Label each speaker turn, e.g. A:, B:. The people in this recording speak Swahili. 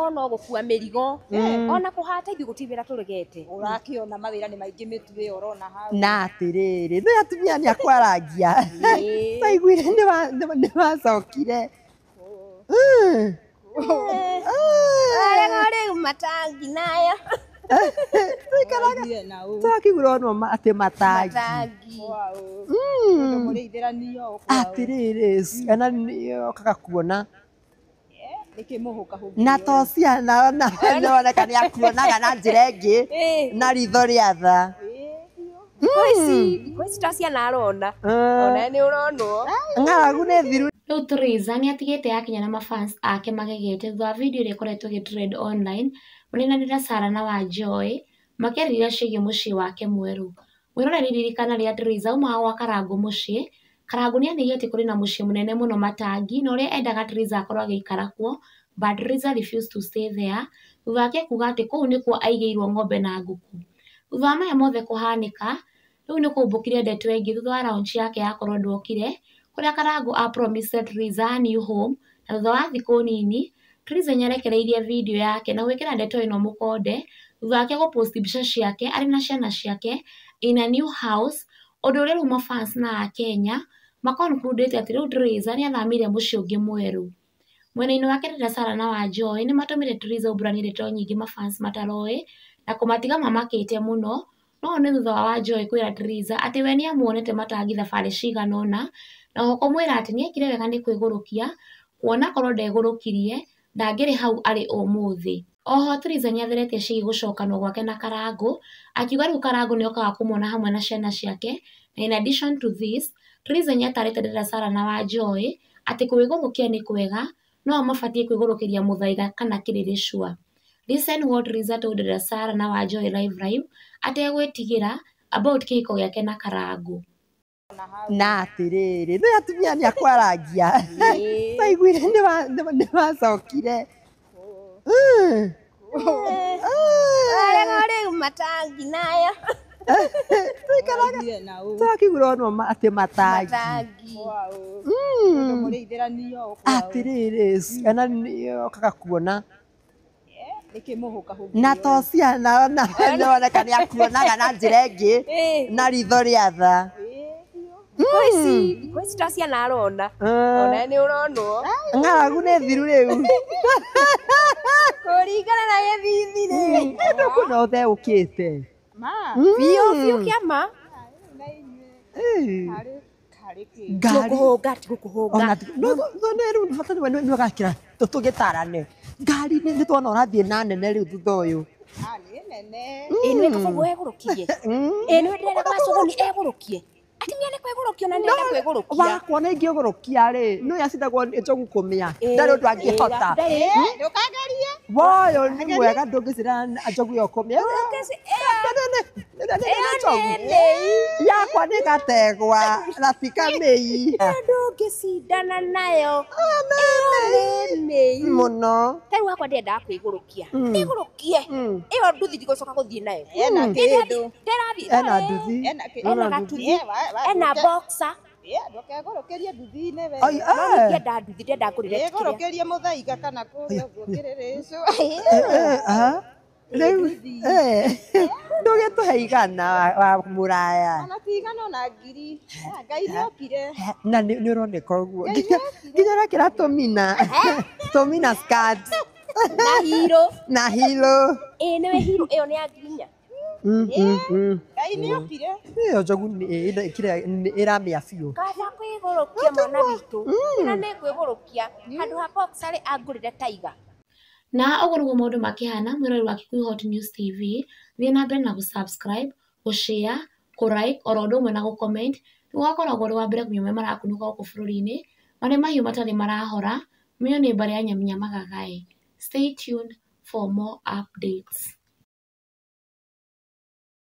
A: onakorwo no gukua mirigo ona kuhata ithu gutibira turigete
B: urakiona mawira ni maingi mitwe urona hau
C: na atiriri no atumia ni akwaragia taiguire ni wacokire
A: rĩu matangi nayo
C: twakigura no ati matangi atiriri ana niokaga kuona na to ciana noneka nĩ akuonaga na njĩra ĩngĩ na ritho rĩa tha
A: ici ta ciana arona ona nĩ ũronwo
C: ng'aragu nĩ thiru.
D: Rĩu Teresa nĩ atigĩte yakinya na mafans ake magegete thutha wa video ĩrĩa ĩkoretwo ĩgĩtrend online mũnenanĩra Sarah na Wanjohi makĩarĩrĩria ciĩgiĩ mũciĩ wake mwerũ. Mwĩroreri ririkana rĩrĩa Teresa aumaga gwa Karangũ mũciĩ, Karangũ nĩ anĩrĩire atĩ kũrĩ na mũciĩ mũnene mũno Matangi na ũrĩa endaga Teresa akorwo agĩikara kuo, but Teresa refused to stay there thutha wake kuuga atĩ kũu nĩkuo aigĩirwo ng'ombe na ngũkũ. Thutha wa maya mothe kũhanĩka, rĩu nĩ kũmbũkire ndeto ĩngĩ thutha wa launch yake yakorwo ndokire kũrĩa Karangũ apromise Teresa a new home, na thutha wa thikũ nini Teresa nĩarekereirie video yake na gwĩkĩra ndeto ĩno mũkonde thutha wake gũpost mbica ciake arĩ na ciana ciake in a new house, ũndũ ũrĩa rĩu mafans na Akenya makonkludĩte atĩ rĩu Teresa nĩathamĩire mũciĩ ũngĩ mwerũ. Mwena-inĩ wake Dada Sarah na Wanjohi nĩ matũmire Teresa ũmbũranĩre ndeto nyingĩ mafans mataroĩ na kũmatiga mamakĩte mũno, no nĩ thutha wa Wanjohi kwĩra Teresa atĩ we nĩamuonete Matangi thabarĩ cigana ũna na oho kũmwĩra atĩ nĩekire wega nĩ kwĩgũrũkia kuona korwo ndegũrũkirie ndangĩrĩ hau arĩ ũmũthĩ. Oho Teresa nĩatheretie ciĩgiĩ gũcokanwo gwake na Karangũ akiuga rĩu Karangũ nĩokaga kũmuona hamwe na ciana ciake, na in addition to this Teresa nĩatarĩte Dada Sarah na Wanjohi atĩ kwĩgũrũkia nĩ kwega no mabatiĩ kwĩgũrũkĩria mũthaiga kana kĩrĩrĩcua. Listen what Teresa told Dada Sarah na Wanjohi live ategwĩtigĩra about kĩhiko gĩake na Karangũ.
C: Na atiriri no atumia ni akwaragia taiguire ni wacokire
A: rĩu matangi nayo
C: twakigura no ati matangi atiriri ana niokaga kuona na to ciana noneka nĩ akuonaga na njĩra ĩngĩ na ritho rĩa tha
A: ici ta ciana arona ona nĩ ũronwo
C: ng'aragu nĩ thiru rĩu
A: kũringana na gĩthithi rĩ
C: no theũkĩte
A: biũ kĩama gũkũhũnga
C: rĩu bata nĩ ũgakĩra tũgĩtarane ngari nĩ tuona ũrathiĩ na nene rĩu thutha ũyũ
A: nĩ kabogo egũrũkirie nĩ ndĩrenda Macũgũni egũrũkie atimia nĩ kwĩgũrũkia na ndĩrenda kwĩgũrũkia
C: wakuona ingĩgũrũkia rĩ no yacindagwo njogu kũmĩa ndarĩ ũndũ angĩhota
B: ndũkagerie
C: woyo nĩ mwega ndũngĩcira njogu yo kũmĩa yakwa nĩ gategwa rafika mĩi
A: ndũngĩcindana nayo
C: mũno
A: tarĩu wakwa ndĩrendaga kwĩgũrũkia ĩgũrũkie ĩyo nduthi ndigũcoka gũthiĩ nayo
B: ena kĩndũ
C: ena nduthi
A: ena gatuthi ena boxer
B: ndũkegũrũkĩrie nduthi-inĩ we
A: ndĩrenda nduthi ndĩrenda ngũrĩre
B: ĩgũrũkĩrie mũthaiga kana kũrĩa kĩrĩrĩcũ
C: rĩu ndũgĩtũhe igana wa mũraya
B: ona ti igana ona ngiri Ngai nĩokire
C: na nĩ ũroneka ũguo nginya ũrekĩra tũmina skirt na hilo
A: nĩwe hiro ĩyo nĩ ya ngirinya
B: Ngai nĩokire
C: ĩyo njogu ĩramĩa biũ
A: kaba kwĩgũrũkia mwana witũ na nĩ kwĩgũrũkia handũ ha boxer angũrĩre Tiger.
D: Na ũguo nĩguo maũndũ makĩhana mwĩroreri wa Kikuyu Hot News TV, thiĩ na mbere na gũ-subscribe, gũ-share, kũ-like oro ũndũ ũmwe na gũ-comment nĩguo ũgakoragwo ũrĩ wa mbere kũmenya marĩa marakunũka gũkũ bũrũri-inĩ, marĩa mahiũ matarĩ marahora, mĩo nĩ mbarĩ ya Nyaminyama Gagaĩ. Stay tuned for more updates.